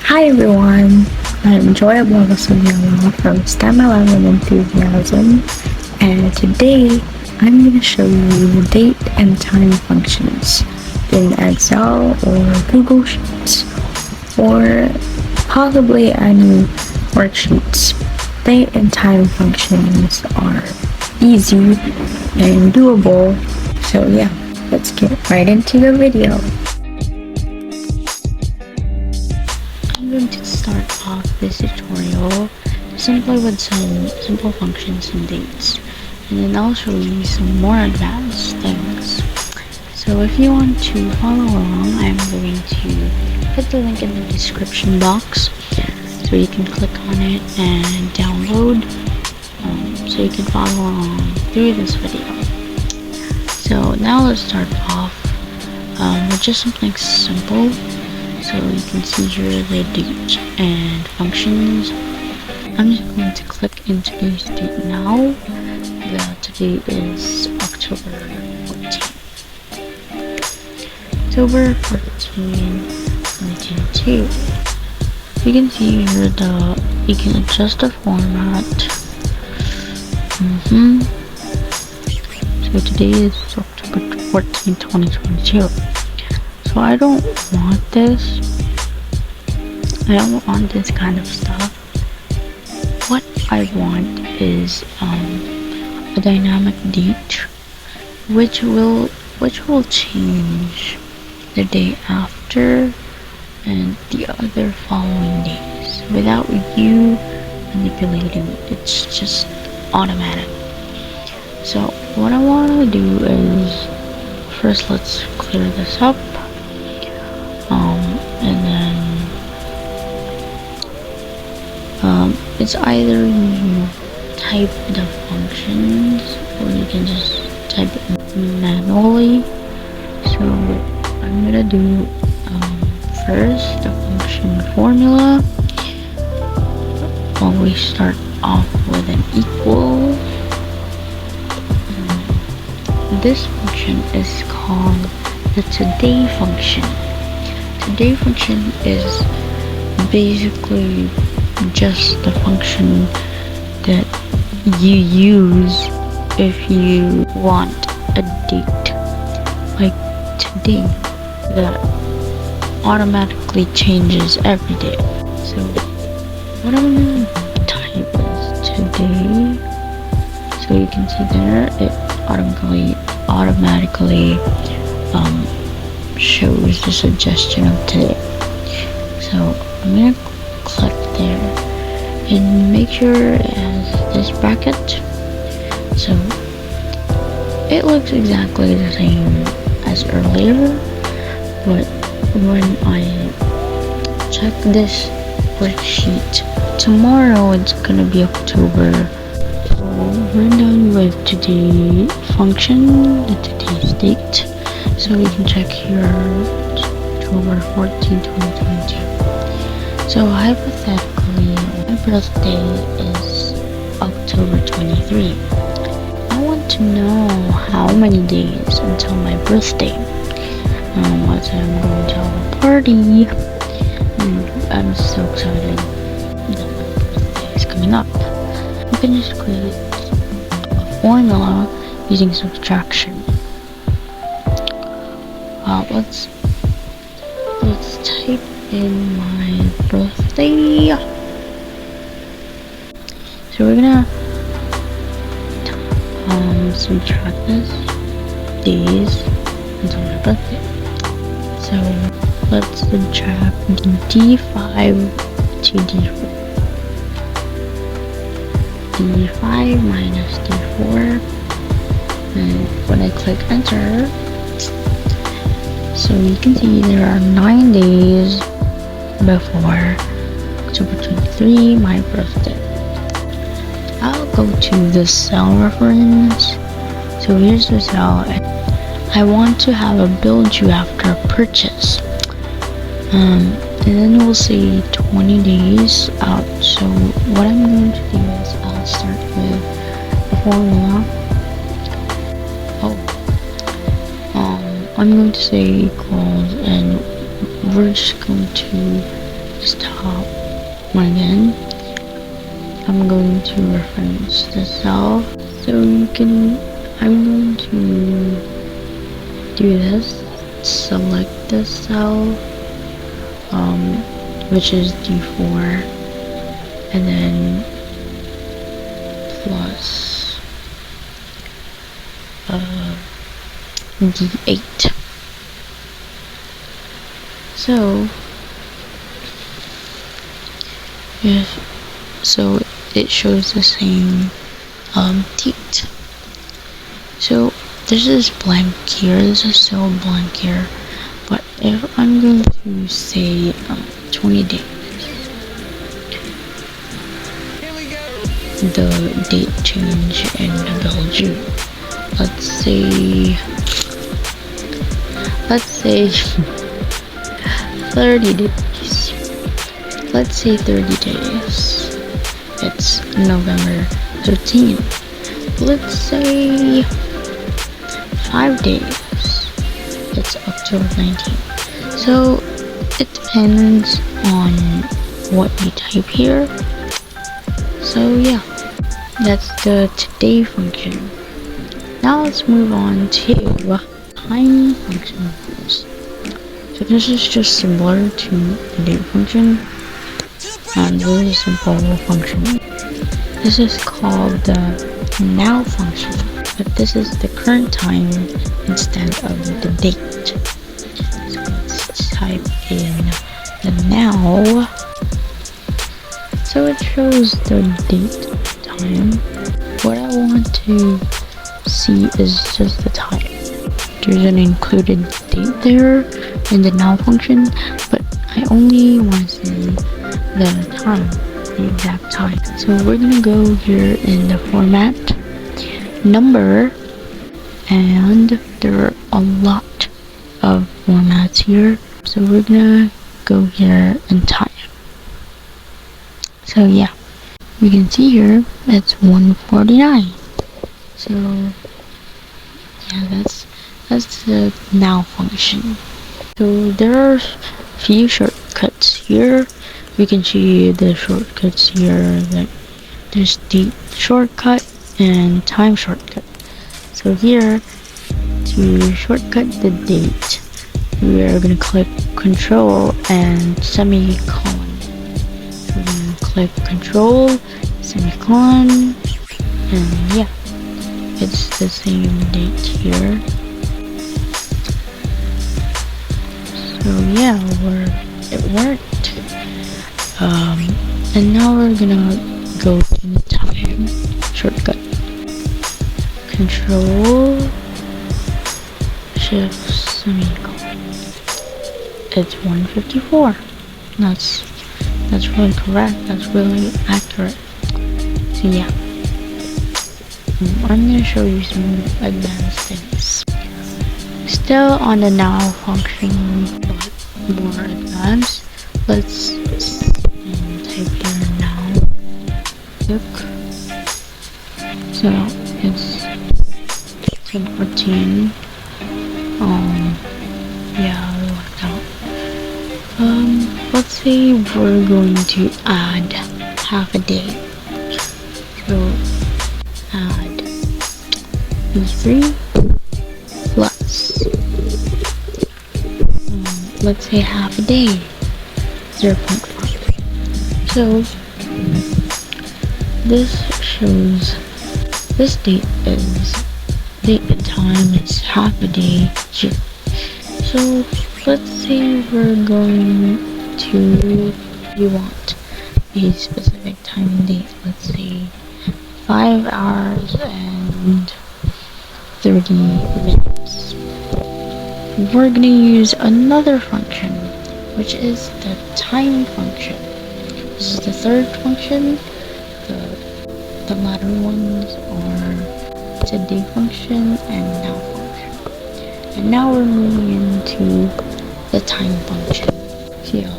Hi everyone, I'm Enjoyable Sobiono from STEM 11 Enthusiasm, and today I'm going to show you date and time functions in Excel or Google Sheets or possibly any worksheets. Date and time functions are easy and doable, so yeah, let's get right into the video. I'm going to start off this tutorial simply with some simple functions and dates, and then I'll show you some more advanced things. So if you want to follow along, I'm going to put the link in the description box so you can click on it and download so you can follow along through this video. So now let's start off with just something simple. So you can see here the date and functions. I'm just going to click into today's date now. Today is October 14th. October 14, 2022. You can see here you can adjust the format. So today is October 14th, 2022. So I don't want this. I don't want this kind of stuff. What I want is a dynamic date, which will change the day after and the other following days without you manipulating. It's just automatic. So what I want to do is first let's clear this up. And then it's either you type the functions or you can just type it manually. So I'm gonna do first the function formula. Always start off with an equal. This function is called the today function. Today function is basically just the function that you use if you want a date like today that automatically changes every day. So what I'm going to type is today. So you can see there it automatically shows the suggestion of today. So I'm gonna click there and make sure it has this bracket. So it looks exactly the same as earlier, but when I check this worksheet tomorrow, it's gonna be October. So we're done with today's function, the today's date. So we can check here October 14, 2022. So hypothetically, my birthday is October 23. I want to know how many days until my birthday. Let's say I'm going to have a party. I'm so excited that my birthday is coming up. You can just create a formula using subtraction. Let's type in my birthday. So we're gonna subtract this days until my birthday. So let's subtract D5 to D4. D5 minus D4. And when I click enter, so you can see there are 9 days before October 23, my birthday. I'll go to the cell reference. So here's the cell. I want to have a bill due after purchase. And then we'll say 20 days out. So what I'm going to do is I'll start with the formula. I'm going to say equals, and we're just going to just top one again. I'm going to reference the cell, so I'm going to do this, select the cell, which is D4, and then plus D8. So it shows the same date. So this is blank here, this is still blank here, but if I'm going to say 20 days, the date change in Belgium, let's say 30 days. Let's say 30 days. It's November 13th. Let's say 5 days. It's October 19th. So it depends on what you type here. So yeah, that's the today function. Now let's move on to time function. So this is just similar to the date function, and really simple function. This is called the now function, but this is the current time instead of the date. So let's type in the now. So it shows the date time. What I want to see is just the time. There's an included date there in the now function, but I only want to see the time, the exact time. So we're gonna go here in the format, number, and there are a lot of formats here. So we're gonna go here and time. So yeah, we can see here it's 1:49. So yeah, that's the now function. So there are a few shortcuts here. We can see the shortcuts here, like there's date shortcut and time shortcut. So here, to shortcut the date, we are going to click Control and semicolon. So we're going to click Control, semicolon, and yeah, it's the same date here. So yeah, it worked. And now we're gonna go to the time shortcut. Control Shift semicolon. It's 1:54. That's really correct. That's really accurate. So yeah, I'm gonna show you some advanced things. Still on the now function, but more advanced. Let's type here now. Look. So it's 10:14. Yeah, it worked out. Let's say we're going to add half a day. So add B3 plus, let's say half a day, 0.5. So this shows this date and time is half a day here. So let's say we're going to, you want a specific time and date, let's say 5 hours and 30 minutes. We're gonna use another function, which is the time function. This is the third function. The latter ones are today function and now function. And now we're moving into the time function. So yeah,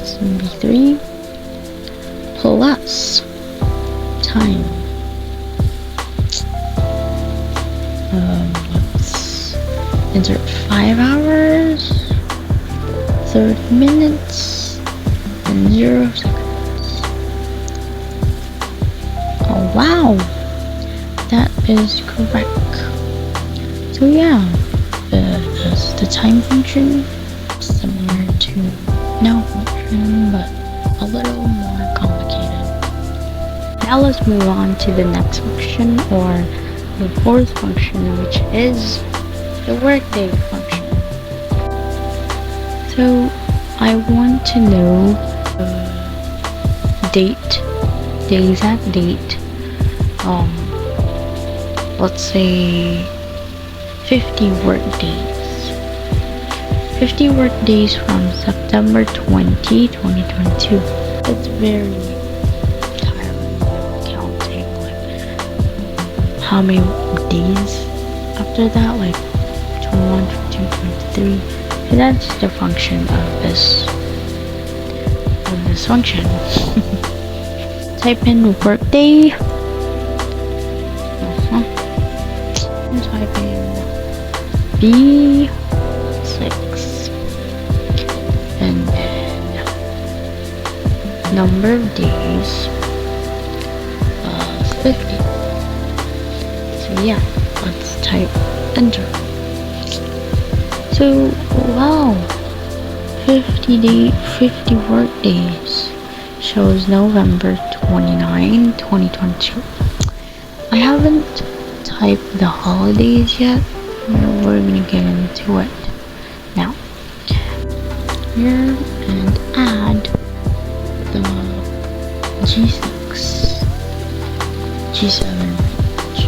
it's gonna be 3 plus time. Let's insert 5 hours, 30 minutes, and 0 seconds. Oh wow, that is correct. So yeah, the time function similar to now function, but a little more complicated. Now let's move on to the next function, or the fourth function, which is the workday function. So I want to know the exact date. Let's say 50 work days. 50 work days from September 20, 2022. It's very tiring counting like how many days after that, like 21, 22, 23. So that's the function of this function. Type in workday. Type in B6 and then number of days 50. So yeah, let's type enter. So wow, 50 work days shows November 29, 2022. I haven't typed the holidays yet. We're gonna get into it now. Here and add the G6, G7 range.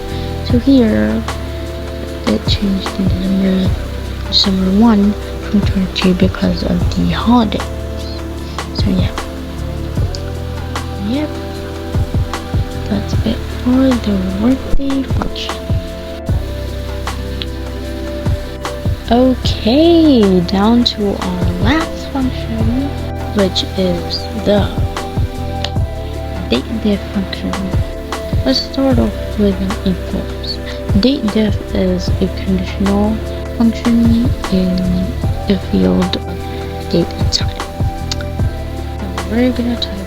So here it changed to December 1 from 22 because of the holidays. So yeah. Yep. That's it for the workday function. Okay, down to our last function, which is the dateDiff function. Let's start off with an equals. dateDiff is a conditional function in the field of date and time. And we're gonna type in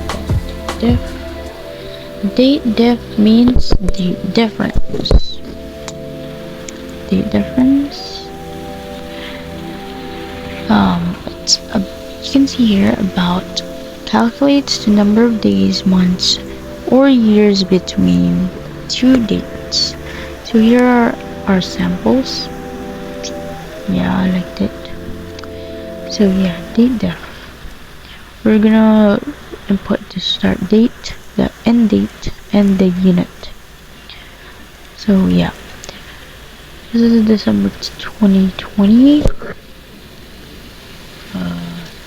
dateDiff. dateDiff means date difference. Date difference. You can see here about calculates the number of days, months, or years between two dates. So here are our samples. Yeah, I liked it. So yeah, dateDiff. We're gonna input the start date, the end date, and the unit. So yeah, this is December 2020.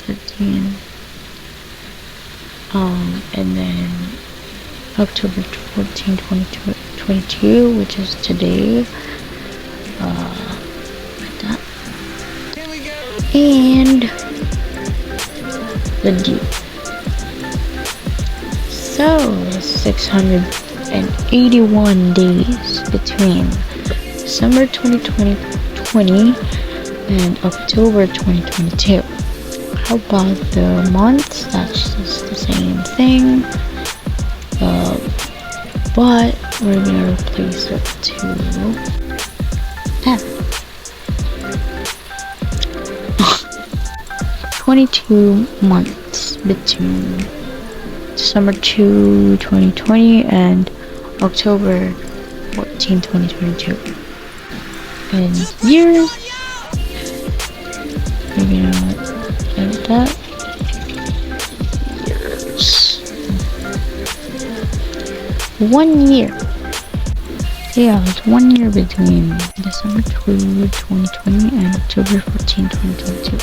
13. And then October 14, 2022, which is today. Like that. And the date. So 681 days between December 2020 and October 2022. How about the months? That's just the same thing, but we're gonna replace it to F. 22 months between December 2, 2020 and October 14, 2022. And years, we're gonna edit that. Years. 1 year. So yeah, it's 1 year between December 2, 2020 and October 14, 2022.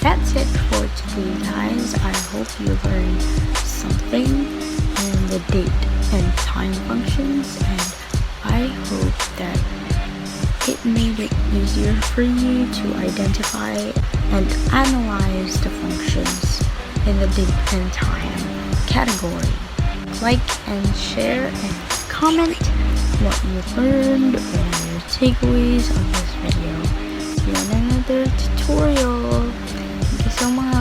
That's it for today, guys. I hope you learned something in the date and time functions, and I hope that it made it easier for you to identify and analyze the functions in the date and time category. Like and share and comment what you learned or your takeaways of this video. See you in another tutorial. Thank you so much.